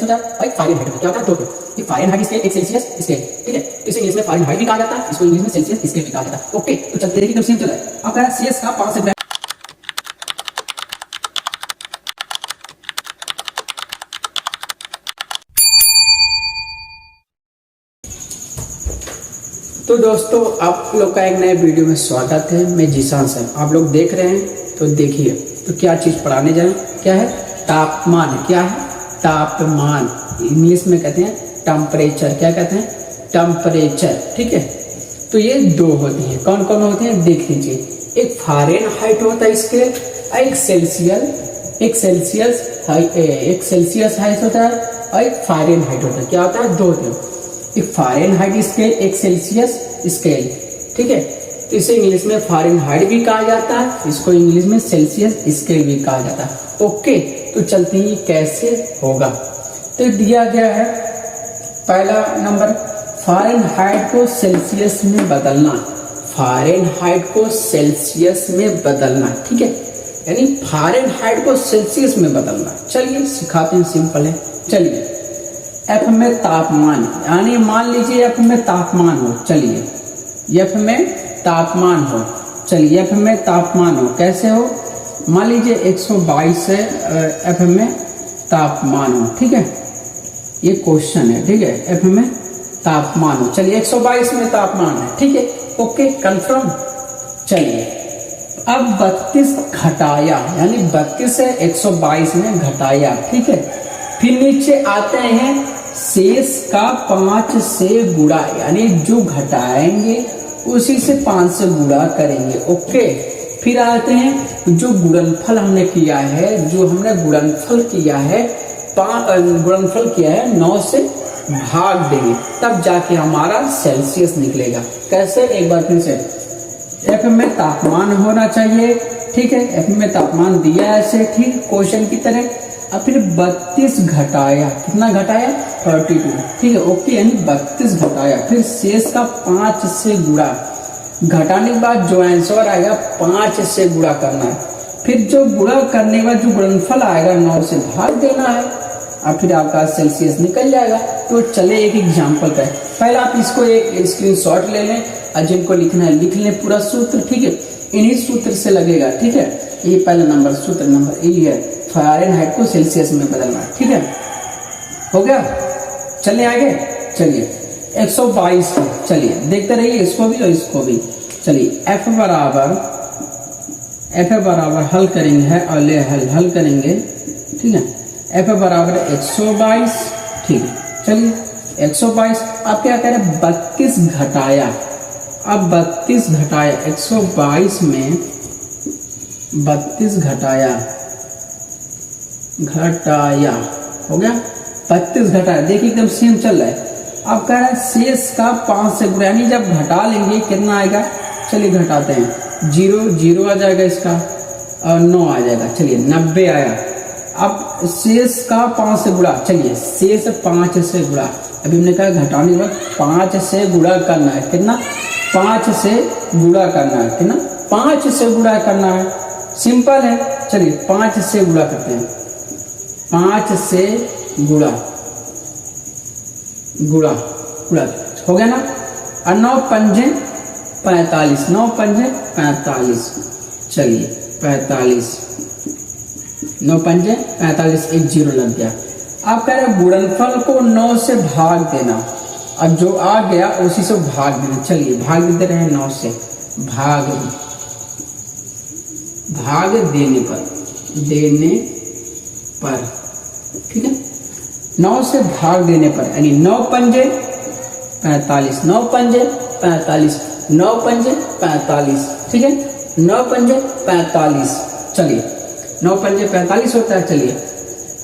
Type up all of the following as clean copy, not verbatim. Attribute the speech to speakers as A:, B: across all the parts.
A: होता है और एक फ़ारेनहाइट होता है। क्या होता है? दो टर्म, एक फ़ारेनहाइट स्केल, एक सेल्सियस स्केल। ठीक है, तो इसे इंग्लिश में फ़ारेनहाइट भी कहा जाता है, इसको इंग्लिश में सेल्सियस स्केल भी कहा जाता है। ओके, तो चलते देखिए एकदम सेम चला है। अब कह रहा है सीएस का 5 से तो दोस्तों आप लोग का एक नए वीडियो में स्वागत है। मैं जीशान सर, आप लोग देख रहे हैं तो देखिए। तो क्या चीज़ पढ़ाने जाए, क्या है? तापमान। क्या है? तापमान। इंग्लिश में कहते हैं टेम्परेचर। क्या कहते हैं? टेम्परेचर। ठीक है, तो ये दो होती हैं। कौन कौन होते हैं देख लीजिए। एक फ़ारेनहाइट होता है स्केल, एक सेल्सियस हाइट होता है और एक फ़ारेनहाइट होता है। क्या होता है? दो होते हैं, एक फ़ारेनहाइट स्केल, एक सेल्सियस स्केल। ठीक है, तो इसे इंग्लिश में फ़ारेनहाइट भी कहा जाता है, इसको इंग्लिश में सेल्सियस स्केल भी कहा जाता है। ओके, तो चलते ही कैसे होगा। तो दिया गया है पहला नंबर, फ़ारेनहाइट को सेल्सियस में बदलना। फ़ारेनहाइट को सेल्सियस में बदलना। ठीक है, यानी फ़ारेनहाइट को सेल्सियस में बदलना। चलिए सिखाते हैं, सिंपल है। चलिए, एफ में तापमान, यानी मान लीजिए एफ में तापमान हो। चलिए एफ में तापमान हो, चलिए एफ में तापमान हो, कैसे हो? मान लीजिए 122 से एफ में तापमान हो। ठीक है, ये क्वेश्चन है। ठीक है, एफ में तापमान हो, चलिए 122 में तापमान है। ठीक है, ओके, कंफर्म। चलिए अब 32 घटाया, यानी 32 से 122 में घटाया। ठीक है, फिर नीचे आते हैं शेष का 5 से गुणा, यानी जो घटाएंगे उसी से 5 से गुणा करेंगे। ओके, फिर आते हैं जो गुणनफल हमने किया है, जो हमने गुणनफल किया है 9 से भाग देंगे, तब जाके हमारा सेल्सियस निकलेगा। कैसे? एक बार फिर से, एफ में तापमान होना चाहिए। ठीक है, एफ में तापमान दिया है ऐसे, ठीक क्वेश्चन की तरह। और फिर 32 घटाया, कितना घटाया? 32। ठीक है, ओके, यानी 32 घटाया, फिर शेष का 5 से गुणा। घटाने के बाद जो आंसर आएगा 5 से गुणा करना है, फिर जो गुणा करने के बाद जो गुणनफल आएगा 9 से भाग देना है, और फिर आपका सेल्सियस निकल जाएगा। तो चले एक एग्जाम्पल का, पहले आप इसको एक स्क्रीनशॉट ले लें और जिनको लिखना है लिख लें पूरा सूत्र। ठीक है, इन्हीं सूत्र से लगेगा। ठीक है, ये पहला नंबर, सूत्र नंबर ए है, फ़ारेनहाइट को सेल्सियस में बदलना। ठीक है, हो गया। चलिए आगे, चलिए 122। चलिए देखते रहिए इसको भी और इसको भी। चलिए एफ बराबर हल करेंगे और ले हल करेंगे। ठीक है, एफ बराबर 122। ठीक है, चलिए 122। आप क्या करें? 32 घटाया। अब 32 घटाया 122 में 32 घटाया हो गया। 32 घटाया, देखिए एकदम सेम चल रहा है। अब कह रहा है शेष का 5 से गुणा, यानी जब घटा लेंगे कितना आएगा? चलिए घटाते हैं, 0 आ जाएगा इसका और 9 आ जाएगा। चलिए 90 आया। अब शेष का 5 से गुणा, चलिए शेष 5 से गुणा। अभी हमने कहा घटाने के बाद 5 से गुणा करना है, कितना? 5 से गुणा करना है, कितना? 5 से गुणा करना है, सिंपल है। चलिए 5 से गुणा करते हैं, 5 से गुणा हो गया ना। और 9 पंजे 45, 9 पंजे 45। चलिए 45, 9 पंजे 45, एक 0 लग गया। आप कह रहे गुणनफल को 9 से भाग देना, अब जो आ गया उसी से भाग देना। चलिए भाग देते रहे 9 से, भाग देने पर। ठीक है, 9 से भाग देने पर, यानी 9 पंजे 45, 9 पंजे 45, 9 पंजे 45। ठीक है, 9 पंजे 45। चलिए 9 पंजे 45 होता है। चलिए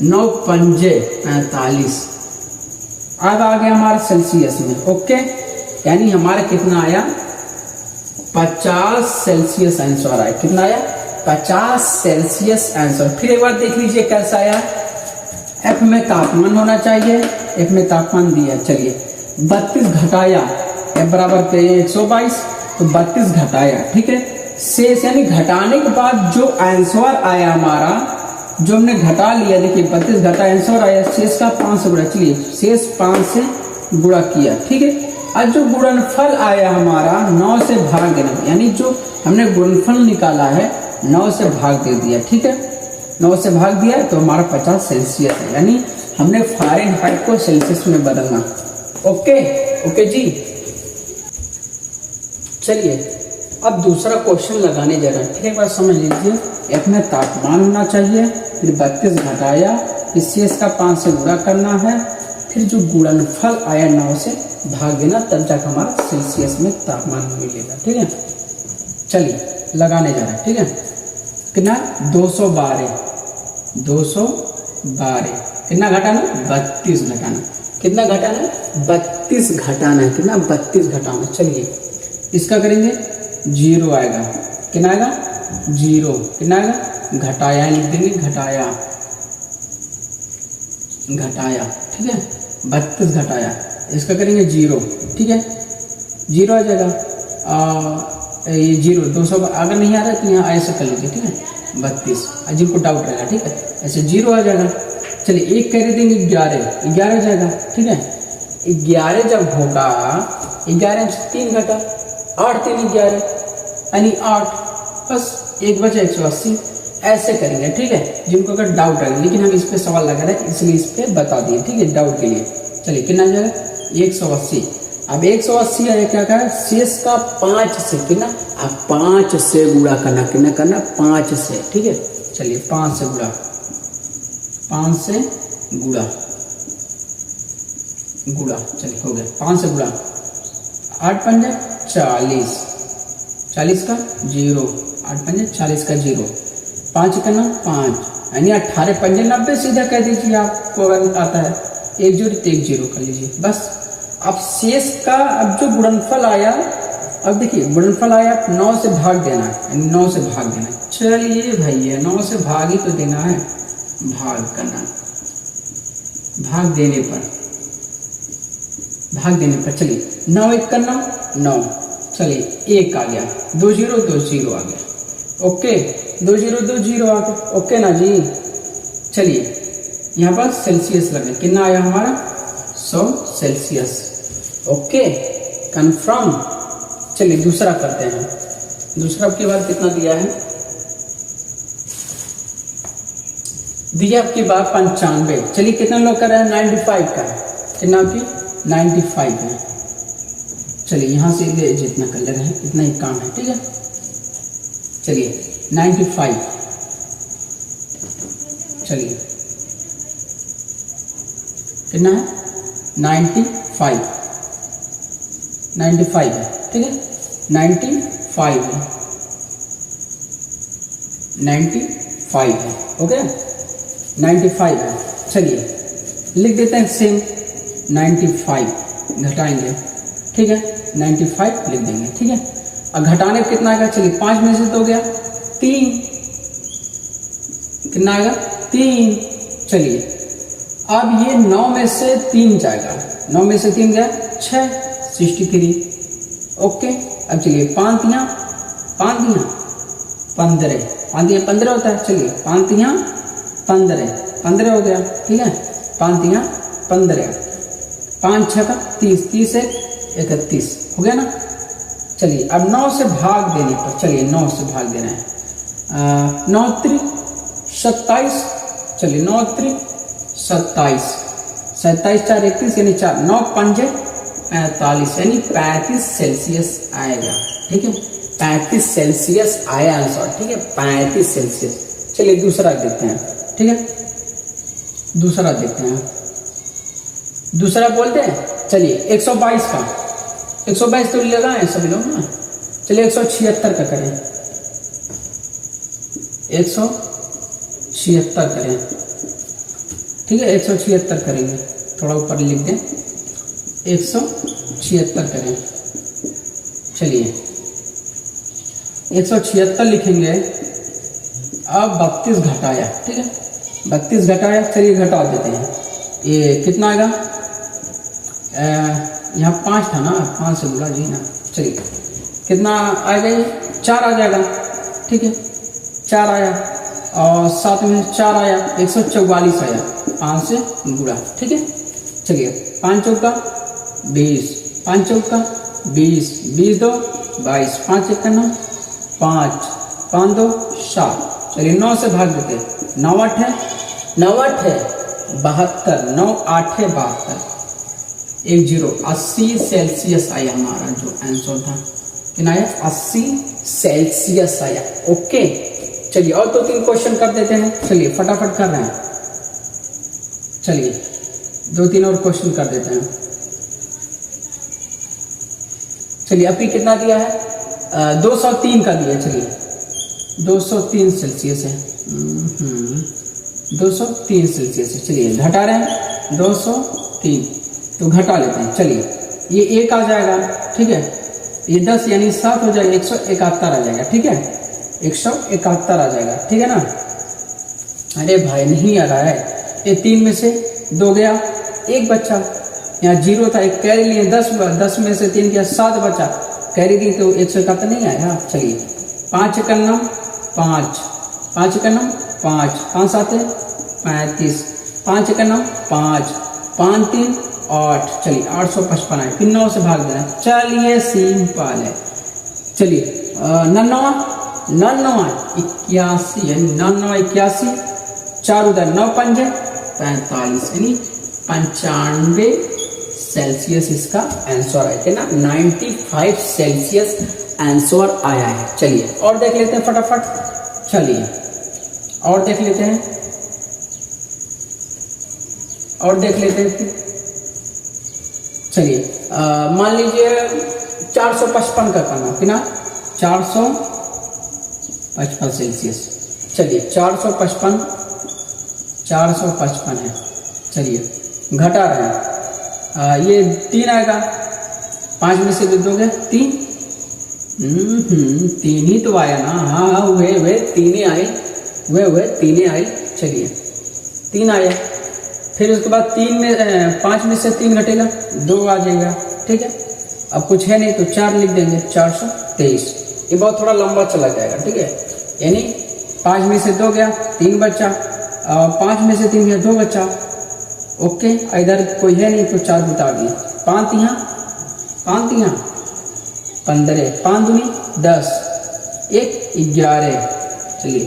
A: 9 पंजे 45। अब आ गया हमारे सेल्सियस में। ओके, यानी हमारा कितना आया? 50 सेल्सियस आंसर आया। कितना आया? 50 सेल्सियस आंसर। फिर एक बार देख लीजिए कैसा आया। एफ में तापमान होना चाहिए, एफ में तापमान दिया। चलिए 32 घटाया, एफ बराबर पे 122, तो 32 घटाया। ठीक है, शेष यानी घटाने के बाद जो आंसर आया हमारा जो हमने घटा लिया, देखिए 32 घटा आंसर आया, शेष का 5 से गुणा, चलिए शेष 5 से गुणा किया, ठीक है। अब जो गुणनफल आया हमारा 9 से भाग देना, यानी जो हमने गुणनफल निकाला है 9 से भाग दे दिया, ठीक है। 9 से भाग दिया तो हमारा 50 सेल्सियस है, यानी हमने फ़ारेनहाइट को सेल्सियस में बदलना। ओके ओके जी। चलिए अब दूसरा क्वेश्चन लगाने जा रहे हैं, ठीक है। एक बार समझ लीजिए, एक में तापमान होना चाहिए, फिर 32 घटाया, फिर शेष का 5 से गुणा करना है, फिर जो गुणनफल आया 9 से भाग देना, तब जाकर हमारा सेल्सियस में तापमान मिलेगा, ठीक है। चलिए लगाने जा रहे हैं, ठीक है। कितना 212 कितना घटाना, 32 घटाना, कितना घटाना 32 घटाना है, कितना 32 घटाना। चलिए इसका करेंगे, 0 आएगा, कितना आएगा 0, कितना आएगा घटाया लिख देंगे, घटाया, ठीक है। 32 घटाया, इसका करेंगे 0, ठीक है, 0 आ जाएगा। ये 0 200 अगर नहीं आ रहा है तो यहाँ ऐसे कर लीजिए, ठीक है। 32 जिनको डाउट रहेगा, ठीक है, ऐसे 0 आ जाएगा। चलिए एक कह देंगे 11 आ जाएगा, ठीक है। 11 जब होगा, 11 से 3 घटा, 8 3 11 यानी 8, बस एक बचा 180, ऐसे करेंगे, ठीक है। जिनको अगर डाउट है, लेकिन हम इस पे सवाल लगा रहे हैं इसलिए इस पे बता दिए, ठीक है, डाउट के लिए। चलिए कितना आ जाएगा 180। अब 180 आया, क्या कहा, शेष का 5 से, कितना, अब 5 से गुणा करना, कितना करना 5 से, ठीक है। चलिए 5 से गुणा, 5 से गुणा, चलिए हो गया 5 से गुणा, 8 पंजे 40, 40 का 0, 8 पंजे 40 का 0, 5 करना 5, यानी 18 पंजे 90, सीधा कह दीजिए आपको अगर आता है, 1 0 तो 1 0 कर लीजिए बस। अब शेष का, अब जो गुणनफल आया, अब देखिए गुणनफल आया 9 से भाग देना है, 9 से भाग देना है। चलिए भैया 9 से भाग ही तो देना है, भाग करना, भाग देने पर चलिए 9 1 करना 9, चलिए 1 आ गया, 2 0 2 0 आ गया, ओके 2 0 2 0 आ गया, ओके ना जी। चलिए यहाँ पर सेल्सियस लगे, कितना आया हमारा 100 सेल्सियस, ओके कंफर्म। चलिए दूसरा करते हैं, दूसरा के बाद कितना दिया है, दिया आपकी बात 95। चलिए कितना लोग कर रहे हैं, 95 का है, कितना आपकी 95 है। चलिए यहाँ से ये जितना कर ले रहे हैं इतना ही काम है, ठीक है। चलिए 95, चलिए कितना है 95 है, ठीक है, 95 है, 95 है, ओके 95 है। चलिए लिख देते हैं सेम 95 घटाएंगे, ठीक है, 95 लिख देंगे, ठीक है। अब घटाने पर कितना आएगा, चलिए 5 में से तो हो गया 3, कितना आएगा 3। चलिए अब ये 9 में से 3 जाएगा, 9 में से 3 गया 6, 63, ओके। अब चलिए 5 तियां 15, 15 होता है, चलिए 5 तियां 15 हो गया, ठीक है, 5 तियां 15, 5 6 का 30, 30 से 31 हो गया ना। चलिए अब 9 से भाग देने पर, चलिए 9 से भाग देना है, 9 3 27, चलिए 9 3 27, 27 4 31 यानी 4, 9 5 45 यानी 35 सेल्सियस आएगा, ठीक है, 35 सेल्सियस आया आंसर, ठीक है, 35 सेल्सियस। चलिए दूसरा देखते हैं, ठीक है, दूसरा देखते हैं, दूसरा बोलते हैं। चलिए 122 का, 122 तो लगाए सभी लोग ना, चलिए 176 का करें, 176 करें, ठीक है, 176 करेंगे, थोड़ा ऊपर लिख दें, 176 करें। चलिए 176 लिखेंगे। अब 32 घटाया, ठीक है, 32 घटाया, चलिए घटा देते हैं, ये कितना आएगा, यहाँ 5 था ना, 5 से बोला जी ना, चलिए कितना आएगा, ये 4 आ जाएगा, ठीक है, 4 आया, और 7 में 4 आया 144 आया, 5 से गुणा। ठीक है, चलिए 5 चौका 20, 5 चौका 20, 20 दो 22, 5 एक 9, 5 5 2 7। चलिए 9 से भाग देते, 9 8 है 9 8 है 72, 9 8 है 72, 10 80 सेल्सियस आया हमारा जो आंसर था। कितना आया? 80 सेल्सियस आया। ओके, चलिए और 2-3 क्वेश्चन कर देते हैं। चलिए फटाफट कर रहे हैं, चलिए 2-3 और क्वेश्चन कर देते हैं। चलिए अभी कितना दिया है? 203 का दिया। चलिए 203 सेल्सियस है, 203 सेल्सियस है। चलिए घटा रहे हैं 203, तो घटा लेते हैं। चलिए ये 1 आ जाएगा, ठीक है, ये 10 यानी 7 हो जाएगा, 171 आ जाएगा। ठीक है, 171 आ जाएगा। ठीक है ना? अरे भाई नहीं आ रहा है, ये 3 में से 2 गया, 1 बच्चा, यहाँ 0 था, 1 कैरी लिए, 10 में से 3 गया, 7 बचा, कैरी दी तो 171 नहीं आया। चलिए 5 1 9 5, 5 1 9 5, 5 7 35, 5 1 9 5, 5 3 8। चलिए 855 है, फिर 9 से भाग देना। चलिए सिंपल है। चलिए 99 81 है, 99 81, 4 उधर 9 5 45 यानी 95 सेल्सियस इसका आंसर आया। कितना? 95 सेल्सियस आंसर आया है। चलिए और देख लेते हैं फटाफट, चलिए और देख लेते हैं, और देख लेते हैं। चलिए मान लीजिए 455 का करना, कितना? 455 सेल्सियस। चलिए 455 है। चलिए घटा रहे हैं, ये 3 आएगा, 5 में से 2 गए 3, 3 ही तो आया ना। हाँ वे 3 ही आए, वे 3 ही आए। चलिए 3 आया, फिर उसके बाद 5 में से 3 घटेगा, 2 आ जाएगा। ठीक है, अब कुछ है नहीं तो 4 लिख देंगे, 423। ये बहुत थोड़ा लंबा चला जाएगा। ठीक है, यानी 5 में से 2 गया, 3 बचा, 5 में से 3 गया, 2 बचा। ओके, इधर कोई है नहीं तो 4 बता दिए, 5 यहाँ 15, 5 दूनी 10, 1 11। चलिए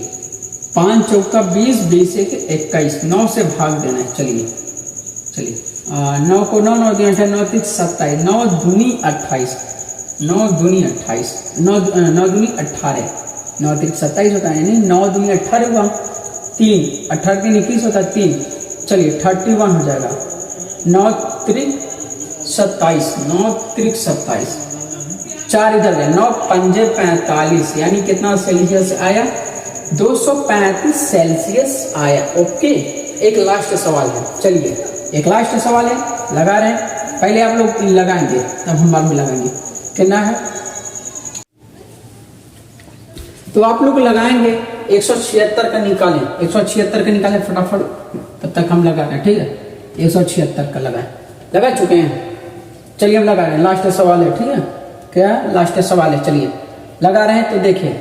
A: 5 चौका 20, 20 1 21, 9 से भाग देना है। चलिए 9 को 9 9 दिया 9 3 27, 9 दूनी 28, 9 दूनी 28, 9 दूनी 18, 9 3 27 होता है, यानी 9 दूनी 18 हुआ, 3 18 3 21 होता है 3। चलिए 31 हो जाएगा, 9 3 27, 9 3 27, 4 इधर है, 9 5 45, यानी कितना सेल्सियस आया? 235 सेल्सियस आया। ओके, एक लास्ट सवाल है। चलिए एक लास्ट सवाल है, लगा रहे हैं, पहले आप लोग लगाएंगे तब हम बाद में लगाएंगे। कितना है? तो आप लोग लगाएंगे 176 का निकालें, 176 का निकालें फटाफट, तब तक हम लगा रहे हैं। ठीक है, 176 का लगा चुके हैं। चलिए हम लगा रहे हैं, लास्ट सवाल है। ठीक है, क्या लास्ट सवाल है? चलिए लगा रहे हैं, तो देखिए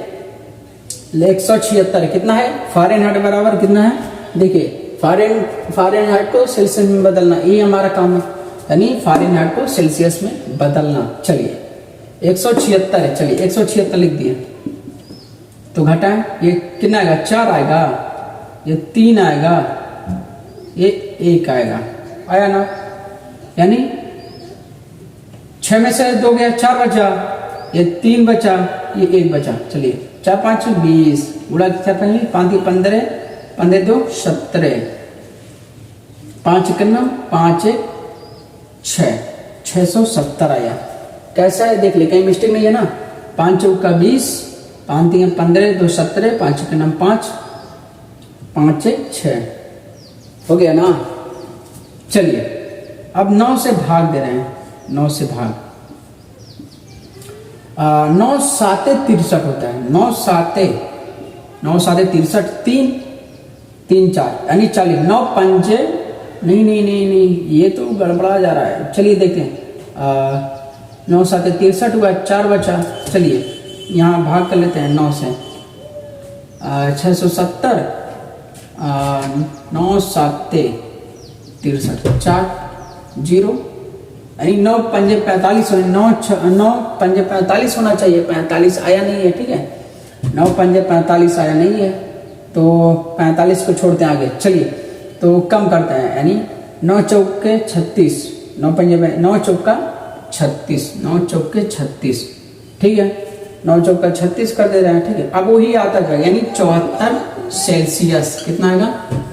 A: 176 कितना है? फ़ारेनहाइट बराबर कितना है? देखिए फ़ारेनहाइट को सेल्सियस में बदलना, ये हमारा काम है, यानी फ़ारेनहाइट को सेल्सियस में बदलना। चलिए 176 है, चलिए 176 लिख दिए, तो घटाएं, ये कितना आएगा? 4 आएगा, ये 3 आएगा, ये 1 आएगा, आया ना? यानी 6 में से 2 गया, 4 बचा, ये 3 बचा, ये 1 बचा। चलिए 4 5 20, उड़ा 4 5 15, 15 2 17, 5 1 9 5 1 6, 670 आया। कैसा है देख ले, कहीं मिस्टेक नहीं है ना? 5 चौका 20, 5 3 15 2 17, 5 1 9 5, 5 1 6 हो गया ना? चलिए अब 9 से भाग दे रहे हैं, 9 से भाग, 9 7 63 होता है, 9 7 63, 3 3 4 यानी 40, 9 5 नहीं, ये तो गड़बड़ा जा रहा है। चलिए देखते हैं, 9 7 63 हुआ, 4 बचा। चलिए यहाँ भाग कर लेते हैं 9 से, 670 9 7 63 4 0 यानी 9 पंजे 45 9 पंजे 45 होना चाहिए, 45 आया नहीं है। ठीक है, 9 पंजे 45 आया नहीं है, तो 45 को छोड़ते हैं आगे। चलिए तो कम करते हैं, यानी 9 चौके 36, 9 पंजे में 9 चौका 36, 9 चौके 36। ठीक है, 9 चौका 36 कर दे रहे हैं। ठीक है, अब वही आता है यानी 74 सेल्सियस। कितना आएगा?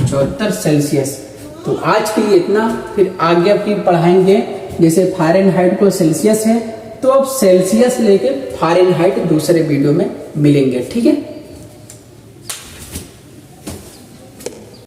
A: 74 सेल्सियस। तो आज के लिए इतना, फिर आगे अपनी पढ़ाएंगे। जैसे फ़ारेनहाइट को सेल्सियस है, तो अब सेल्सियस लेके फ़ारेनहाइट दूसरे वीडियो में मिलेंगे। ठीक है।